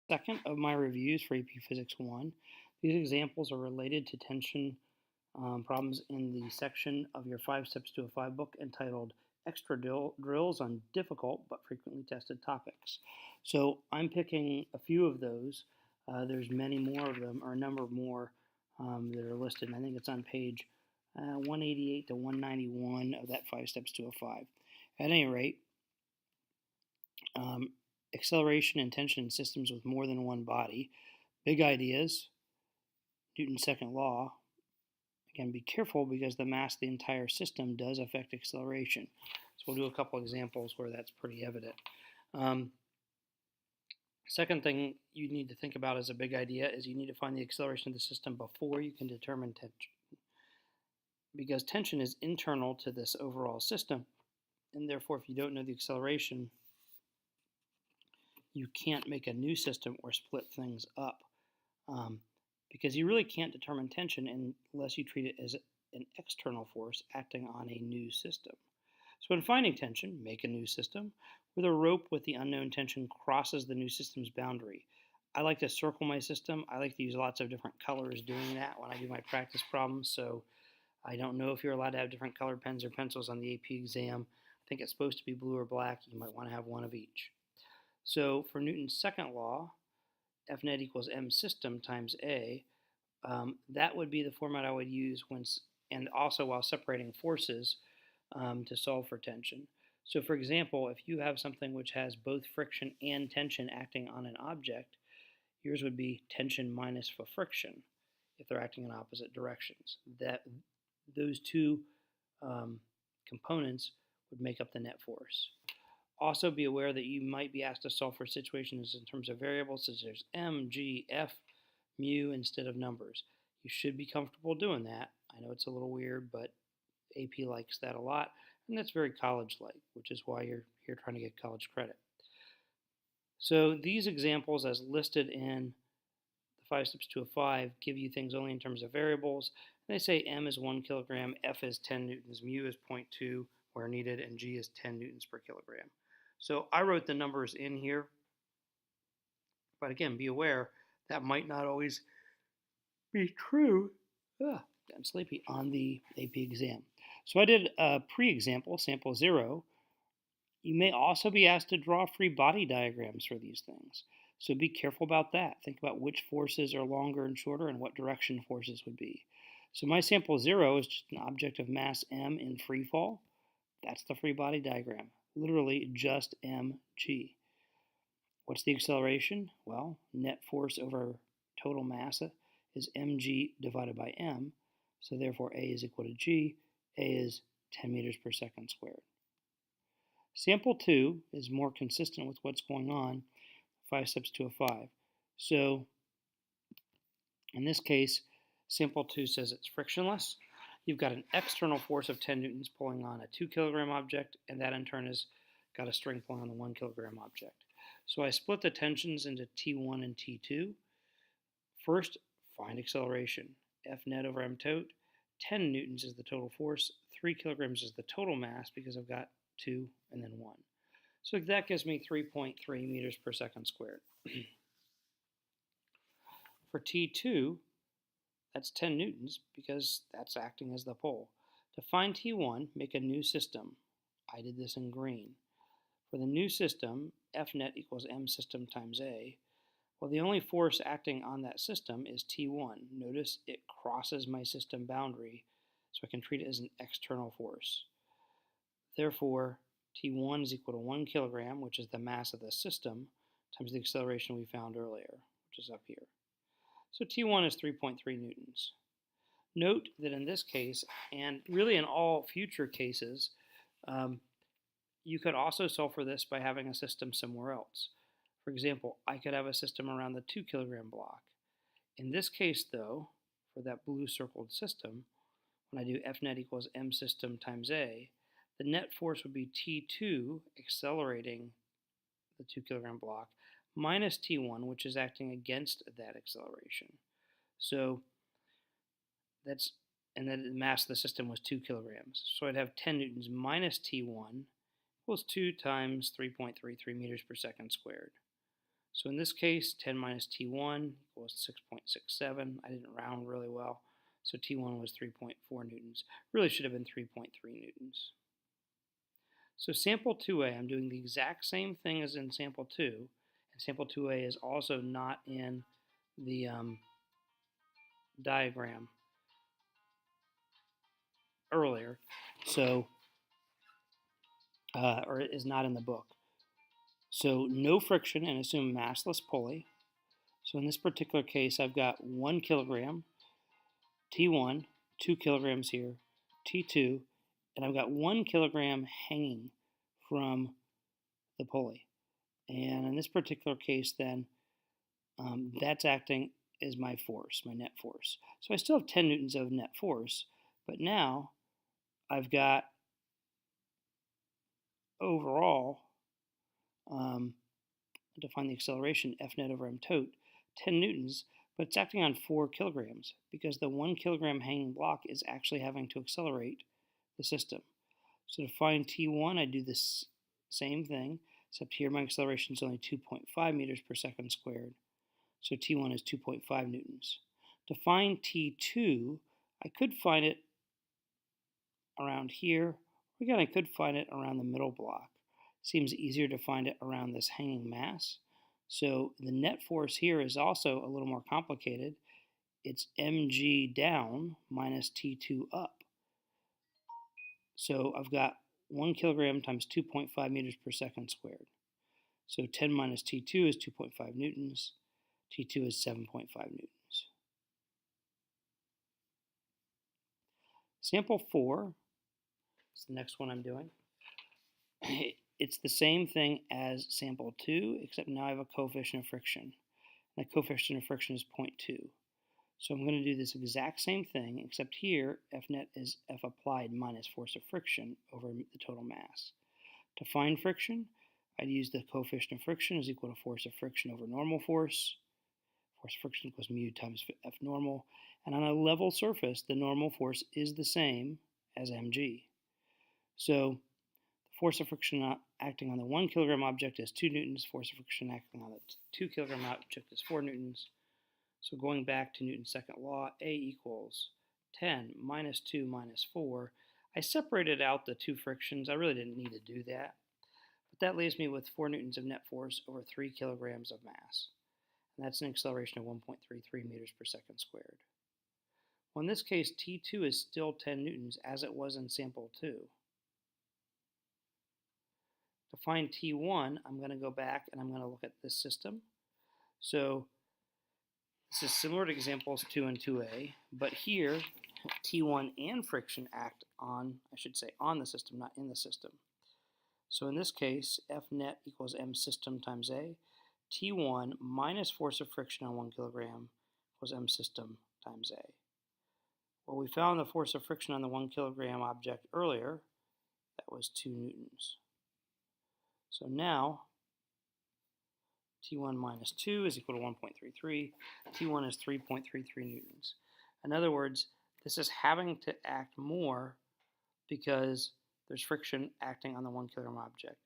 Second of my reviews for AP Physics 1. These examples are related to tension problems in the section of your 5 Steps to a 5 book entitled Extra Drills on Difficult but Frequently Tested Topics. So I'm picking a few of those. There's many more of them, or a number more that are listed. And I think it's on page 188 to 191 of that 5 Steps to a 5. At any rate, acceleration and tension in systems with more than one body. Big ideas, Newton's second law. Again, be careful because the mass of the entire system does affect acceleration. So we'll do a couple examples where that's pretty evident. Second thing you need to think about as a big idea is you need to find the acceleration of the system before you can determine tension. Because tension is internal to this overall system, and therefore if you don't know the acceleration, you can't make a new system or split things up. Because you really can't determine tension unless you treat it as an external force acting on a new system. So when finding tension, make a new system where the rope with the unknown tension crosses the new system's boundary. I like to circle my system. I like to use lots of different colors doing that when I do my practice problems. So I don't know if you're allowed to have different colored pens or pencils on the AP exam. I think it's supposed to be blue or black. You might want to have one of each. So for Newton's second law, F net equals m system times A, that would be the format I would use and also while separating forces to solve for tension. So for example, if you have something which has both friction and tension acting on an object, yours would be tension minus for friction if they're acting in opposite directions. Those two components would make up the net force. Also be aware that you might be asked to solve for situations in terms of variables such as m, g, f, mu instead of numbers. You should be comfortable doing that. I know it's a little weird, but AP likes that a lot, and that's very college-like, which is why you're here trying to get college credit. So these examples as listed in the 5 Steps to a 5 give you things only in terms of variables. And they say m is 1 kilogram, f is 10 newtons, mu is 0.2 where needed, and g is 10 newtons per kilogram. So I wrote the numbers in here, but again, be aware that might not always be true. I'm sleepy on the AP exam. So I did a pre-example, sample 0. You may also be asked to draw free body diagrams for these things. So be careful about that. Think about which forces are longer and shorter and what direction forces would be. So my sample 0 is just an object of mass m in free fall. That's the free body diagram. Literally just mg. What's the acceleration? Well, net force over total mass is mg divided by m. So therefore A is equal to g. A is 10 meters per second squared. Sample 2 is more consistent with what's going on, 5 Steps to a 5. So in this case, sample 2 says it's frictionless. You've got an external force of 10 newtons pulling on a 2 kilogram object, and that in turn has got a string pulling on the 1 kilogram object. So I split the tensions into T1 and T2. First, find acceleration. F net over m tot. 10 newtons is the total force. 3 kilograms is the total mass because I've got 2 and then 1. So that gives me 3.3 meters per second squared. For T2, that's 10 newtons because that's acting as the pull. To find T1, make a new system. I did this in green. For the new system, F net equals m system times A. Well, the only force acting on that system is T1. Notice it crosses my system boundary, so I can treat it as an external force. Therefore, T1 is equal to 1 kilogram, which is the mass of the system, times the acceleration we found earlier, which is up here. So T1 is 3.3 newtons. Note that in this case, and really in all future cases, you could also solve for this by having a system somewhere else. For example, I could have a system around the 2 kilogram block. In this case, though, for that blue circled system, when I do F net equals m system times A, the net force would be T2 accelerating the 2 kilogram block minus T1, which is acting against that acceleration. So and then the mass of the system was 2 kilograms. So I'd have 10 newtons minus T1 equals 2 times 3.33 meters per second squared. So in this case, 10 minus T1 equals 6.67. I didn't round really well, so T1 was 3.4 newtons. Really should have been 3.3 newtons. So sample 2A, I'm doing the exact same thing as in sample 2, and sample 2A is also not in the diagram earlier, so or it is not in the book. So no friction and assume massless pulley. So in this particular case, I've got 1 kilogram, T1, 2 kilograms here, T2, and I've got 1 kilogram hanging from the pulley. And in this particular case, then, that's acting as my force, my net force. So I still have 10 newtons of net force, but now I've got overall, to find the acceleration, F net over m tote, 10 newtons, but it's acting on 4 kilograms because the 1 kilogram hanging block is actually having to accelerate the system. So to find T1, I do this same thing, except here my acceleration is only 2.5 meters per second squared. So T1 is 2.5 newtons. To find T2, I could find it around here. Again, I could find it around the middle block. Seems easier to find it around this hanging mass. So the net force here is also a little more complicated. It's mg down minus T2 up. So I've got 1 kilogram times 2.5 meters per second squared. So 10 minus T2 is 2.5 newtons. T2 is 7.5 newtons. Sample 4 is the next one I'm doing. It's the same thing as sample 2, except now I have a coefficient of friction. That coefficient of friction is 0.2. So I'm going to do this exact same thing, except here F net is F applied minus force of friction over the total mass. To find friction, I'd use the coefficient of friction is equal to force of friction over normal force. Force of friction equals mu times F normal. And on a level surface, the normal force is the same as mg. So the force of friction acting on the 1 kilogram object is 2 newtons. Force of friction acting on the 2 kilogram object is 4 newtons. So going back to Newton's second law, A equals 10 minus 2 minus 4. I separated out the two frictions. I really didn't need to do that. But that leaves me with 4 newtons of net force over 3 kilograms of mass. And that's an acceleration of 1.33 meters per second squared. Well, in this case, T2 is still 10 newtons as it was in sample 2. To find T1, I'm going to go back and I'm going to look at this system. So this is similar to examples 2 and 2A, but here T1 and friction act on, I should say, on the system, not in the system. So in this case, F net equals m system times A. T1 minus force of friction on 1 kilogram equals m system times A. Well, we found the force of friction on the 1 kilogram object earlier. That was 2 newtons. So now T1 minus 2 is equal to 1.33. T1 is 3.33 newtons. In other words, this is having to act more because there's friction acting on the 1 kilogram object.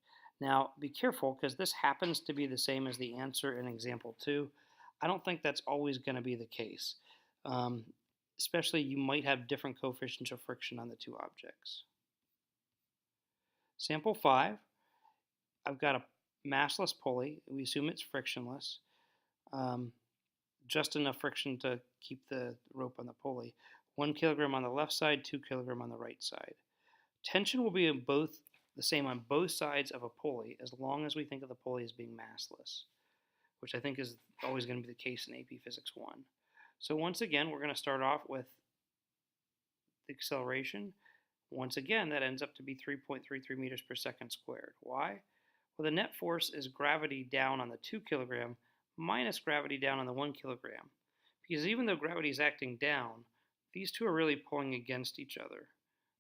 Now, be careful because this happens to be the same as the answer in example 2. I don't think that's always going to be the case. Especially you might have different coefficients of friction on the two objects. Sample 5, I've got a massless pulley. We assume it's frictionless. Just enough friction to keep the rope on the pulley. 1 kilogram on the left side, 2 kilogram on the right side. Tension will be the same on both sides of a pulley as long as we think of the pulley as being massless, which I think is always going to be the case in AP Physics 1. So once again, we're going to start off with the acceleration. Once again, that ends up to be 3.33 meters per second squared. Why? Well, the net force is gravity down on the 2 kilogram minus gravity down on the 1 kilogram. Because even though gravity is acting down, these two are really pulling against each other.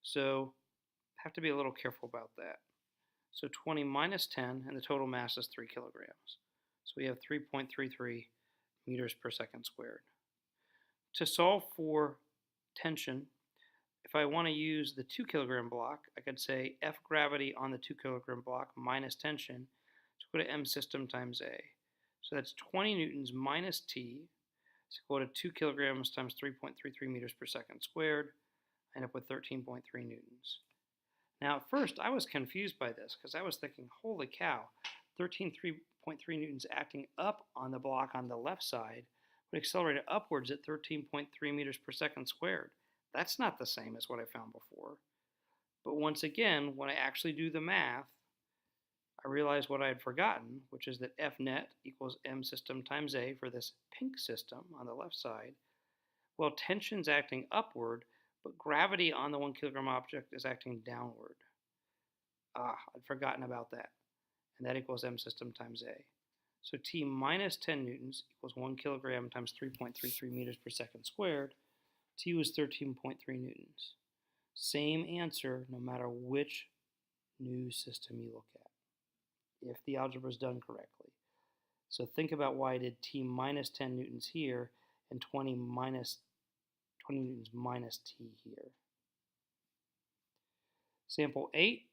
So have to be a little careful about that. So 20 minus 10, and the total mass is 3 kilograms. So we have 3.33 meters per second squared. To solve for tension, if I want to use the 2 kilogram block, I could say F gravity on the 2 kilogram block minus tension is equal to m system times A. So that's 20 newtons minus T is equal to 2 kilograms times 3.33 meters per second squared. I end up with 13.3 newtons. Now, at first, I was confused by this because I was thinking, holy cow, 13.3 newtons acting up on the block on the left side would accelerate it upwards at 13.3 meters per second squared. That's not the same as what I found before. But once again, when I actually do the math, I realized what I had forgotten, which is that F net equals M system times A for this pink system on the left side. Well, tension's acting upward, but gravity on the 1 kilogram object is acting downward. I'd forgotten about that. And that equals M system times A. So T minus 10 newtons equals 1 kilogram times 3.33 meters per second squared. T was 13.3 newtons. Same answer no matter which new system you look at, if the algebra is done correctly. So think about why I did T minus 10 newtons here and 20 newtons minus T here. Sample 8.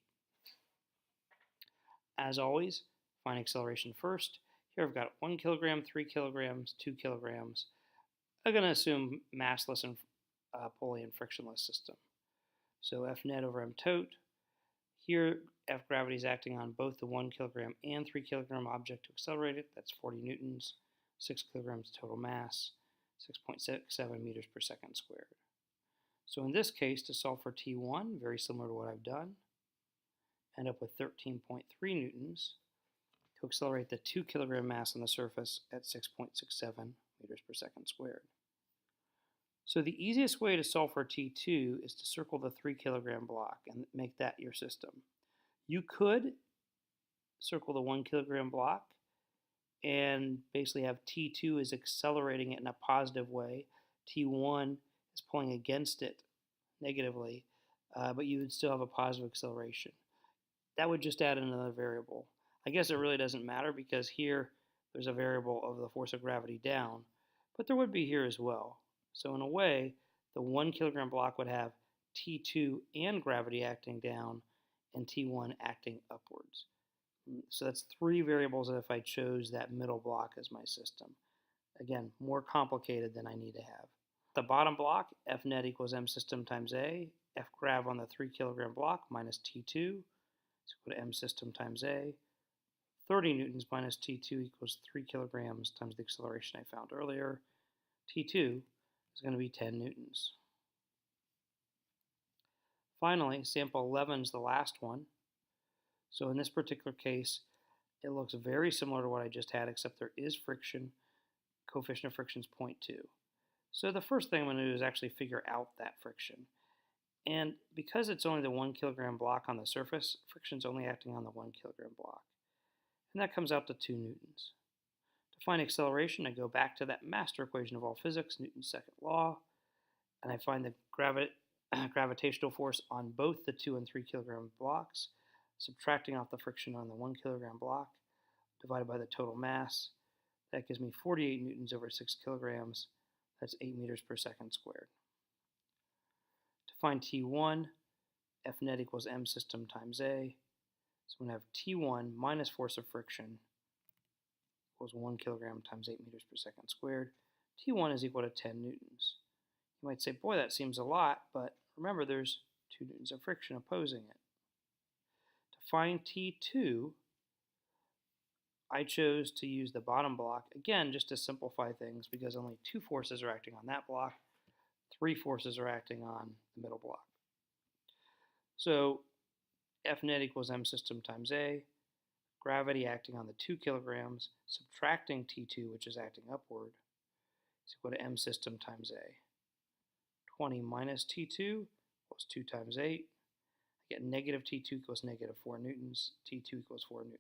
As always, find acceleration first. Here I've got 1 kilogram, 3 kilograms, 2 kilograms. I'm going to assume massless and pulley and frictionless system. So F net over M tote. Here F gravity is acting on both the 1 kilogram and 3 kilogram object to accelerate it. That's 40 newtons, 6 kilograms total mass, 6.67 meters per second squared. So in this case, to solve for T1, very similar to what I've done, end up with 13.3 newtons to accelerate the 2 kilogram mass on the surface at 6.67 meters per second squared. So the easiest way to solve for T2 is to circle the 3 kilogram block and make that your system. You could circle the 1 kilogram block and basically have T2 is accelerating it in a positive way. T1 is pulling against it negatively, but you would still have a positive acceleration. That would just add another variable. I guess it really doesn't matter because here there's a variable of the force of gravity down, but there would be here as well. So in a way, the 1 kilogram block would have T2 and gravity acting down and T1 acting upwards. So that's 3 variables if I chose that middle block as my system. Again, more complicated than I need to have. The bottom block, F net equals M system times A. F grav on the 3 kilogram block minus T2 is equal to M system times A. 30 newtons minus T2 equals 3 kilograms times the acceleration I found earlier. T2 is going to be 10 newtons. Finally, sample 11 is the last one. So in this particular case, it looks very similar to what I just had, except there is friction. Coefficient of friction is 0.2. So the first thing I'm going to do is actually figure out that friction. And because it's only the 1 kilogram block on the surface, friction's only acting on the 1 kilogram block. And that comes out to 2 newtons. To find acceleration, I go back to that master equation of all physics, Newton's second law, and I find the gravitational force on both the 2 and 3 kilogram blocks, subtracting off the friction on the 1 kilogram block, divided by the total mass. That gives me 48 newtons over 6 kilograms. That's 8 meters per second squared. To find T1, F net equals M system times A. So I'm going to have T1 minus force of friction equals 1 kilogram times 8 meters per second squared. T1 is equal to 10 newtons. You might say, boy, that seems a lot, but remember there's 2 newtons of friction opposing it. To find T2, I chose to use the bottom block, again, just to simplify things because only 2 forces are acting on that block, 3 forces are acting on the middle block. So F net equals M system times A, gravity acting on the 2 kilograms, subtracting T2, which is acting upward, is equal to M system times A. 20 minus T2 equals 2 times 8. I get negative T2 equals negative 4 newtons, T2 equals 4 newtons.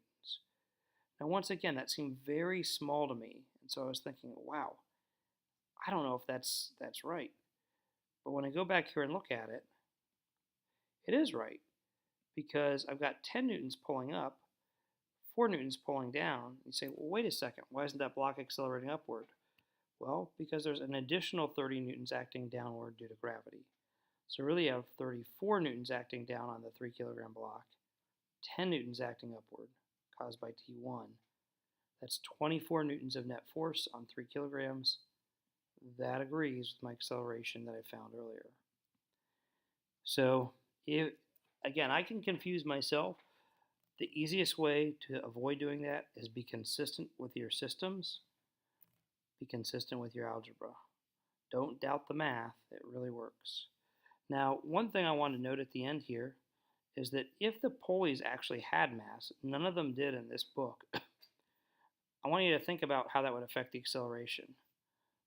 Now once again, that seemed very small to me, and so I was thinking, wow, I don't know if that's right. But when I go back here and look at it, it is right, because I've got 10 newtons pulling up, 4 newtons pulling down. You say, well, wait a second, why isn't that block accelerating upward? Well, because there's an additional 30 newtons acting downward due to gravity. So really you have 34 newtons acting down on the 3 kilogram block, 10 newtons acting upward, caused by T1. That's 24 newtons of net force on 3 kilograms. That agrees with my acceleration that I found earlier. So, again, I can confuse myself. The easiest way to avoid doing that is be consistent with your systems, be consistent with your algebra. Don't doubt the math, it really works. Now, one thing I want to note at the end here is that if the pulleys actually had mass, none of them did in this book, I want you to think about how that would affect the acceleration.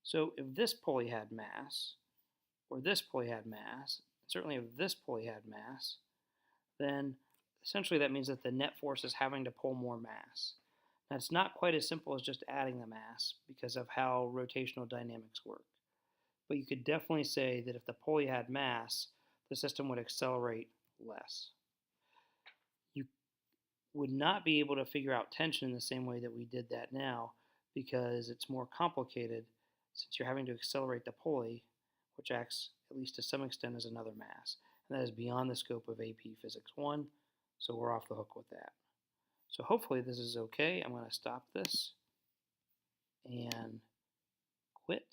So if this pulley had mass, or this pulley had mass, certainly if this pulley had mass, then essentially that means that the net force is having to pull more mass. Now it's not quite as simple as just adding the mass because of how rotational dynamics work. But you could definitely say that if the pulley had mass, the system would accelerate less. You would not be able to figure out tension in the same way that we did that now because it's more complicated since you're having to accelerate the pulley, which acts, at least to some extent, as another mass. And that is beyond the scope of AP Physics 1, so we're off the hook with that. So hopefully this is okay. I'm going to stop this and quit.